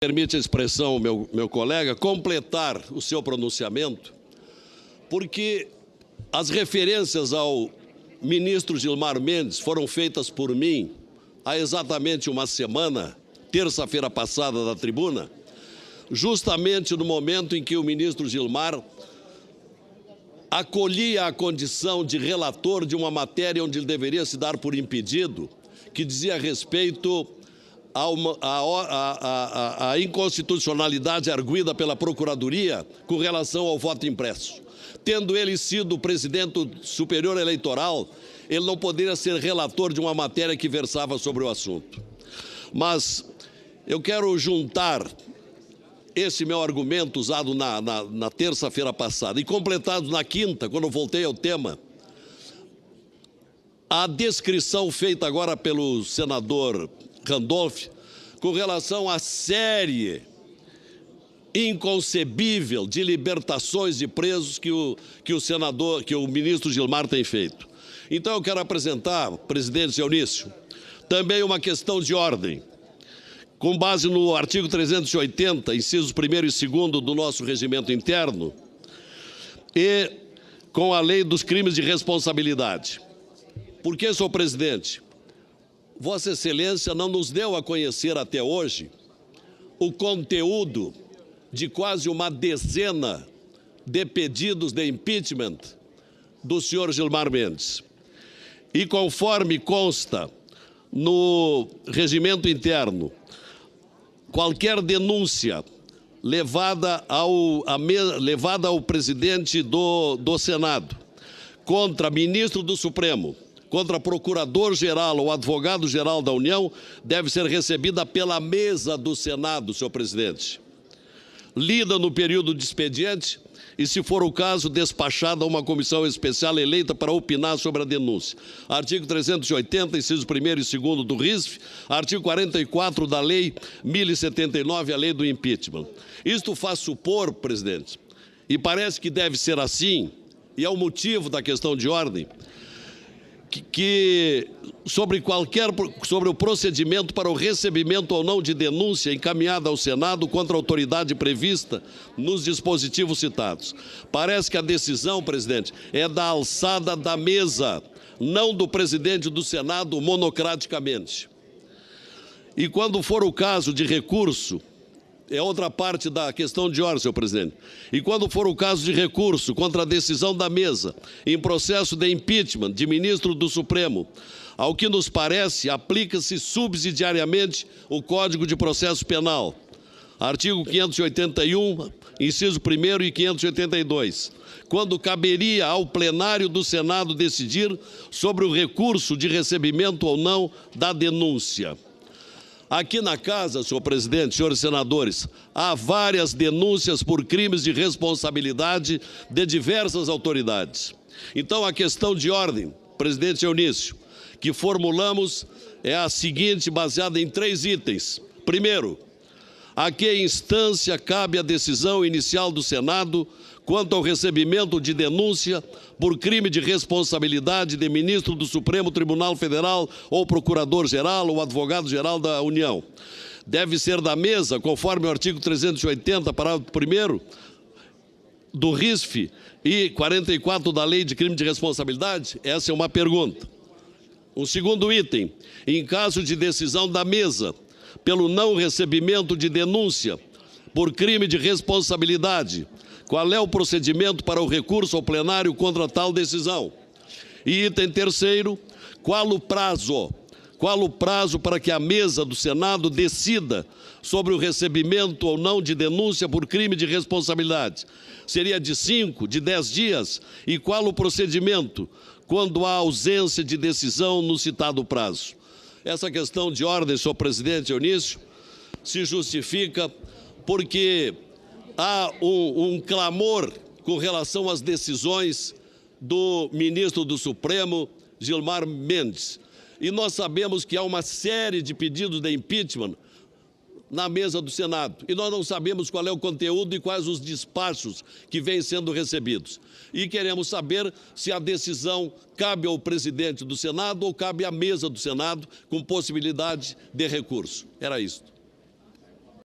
Permite a expressão, meu colega, completar o seu pronunciamento, porque as referências ao ministro Gilmar Mendes foram feitas por mim há exatamente uma semana, terça-feira passada, da tribuna, justamente no momento em que o ministro Gilmar acolhia a condição de relator de uma matéria onde ele deveria se dar por impedido, que dizia respeito a inconstitucionalidade arguida pela Procuradoria com relação ao voto impresso. Tendo ele sido o presidente do Superior Eleitoral, ele não poderia ser relator de uma matéria que versava sobre o assunto. Mas eu quero juntar esse meu argumento usado na terça-feira passada e completado na quinta, quando eu voltei ao tema, a descrição feita agora pelo senador Randolph, com relação à série inconcebível de libertações de presos que o ministro Gilmar tem feito. Então eu quero apresentar, presidente Eunício, também uma questão de ordem, com base no artigo 380, incisos 1º e 2º do nosso regimento interno, e com a lei dos crimes de responsabilidade. Por que, senhor presidente? Vossa Excelência não nos deu a conhecer até hoje o conteúdo de quase uma dezena de pedidos de impeachment do senhor Gilmar Mendes. E conforme consta no regimento interno, qualquer denúncia levada ao presidente do Senado contra ministro do Supremo, contra procurador-geral ou advogado-geral da União, deve ser recebida pela mesa do Senado, senhor presidente. Lida no período de expediente e, se for o caso, despachada a uma comissão especial eleita para opinar sobre a denúncia. Artigo 380, incisos 1º e 2º do RISF, artigo 44 da Lei 1079, a Lei do Impeachment. Isto faz supor, presidente, e parece que deve ser assim, e é o motivo da questão de ordem, que sobre o procedimento para o recebimento ou não de denúncia encaminhada ao Senado contra a autoridade prevista nos dispositivos citados. Parece que a decisão, presidente, é da alçada da mesa, não do presidente do Senado monocraticamente. E quando for o caso de recurso, é outra parte da questão de ordem, senhor presidente. E quando for o caso de recurso contra a decisão da mesa em processo de impeachment de ministro do Supremo, ao que nos parece, aplica-se subsidiariamente o Código de Processo Penal, artigo 581, inciso 1º e 582, quando caberia ao plenário do Senado decidir sobre o recurso de recebimento ou não da denúncia. Aqui na casa, senhor presidente, senhores senadores, há várias denúncias por crimes de responsabilidade de diversas autoridades. Então, a questão de ordem, presidente Eunício, que formulamos é a seguinte, baseada em 3 itens. Primeiro, a que instância cabe a decisão inicial do Senado quanto ao recebimento de denúncia por crime de responsabilidade de ministro do Supremo Tribunal Federal ou procurador-geral ou advogado-geral da União. Deve ser da mesa, conforme o artigo 380, parágrafo 1º do RISF e 44 da Lei de Crime de Responsabilidade? Essa é uma pergunta. Um segundo item, em caso de decisão da mesa pelo não recebimento de denúncia por crime de responsabilidade, qual é o procedimento para o recurso ao plenário contra tal decisão? E item terceiro, qual o prazo para que a mesa do Senado decida sobre o recebimento ou não de denúncia por crime de responsabilidade? Seria de 5, de 10 dias? E qual o procedimento quando há ausência de decisão no citado prazo? Essa questão de ordem, senhor presidente Eunício, se justifica porque há um clamor com relação às decisões do ministro do Supremo, Gilmar Mendes. E nós sabemos que há uma série de pedidos de impeachment na mesa do Senado. E nós não sabemos qual é o conteúdo e quais os despachos que vêm sendo recebidos. E queremos saber se a decisão cabe ao presidente do Senado ou cabe à mesa do Senado com possibilidade de recurso. Era isso.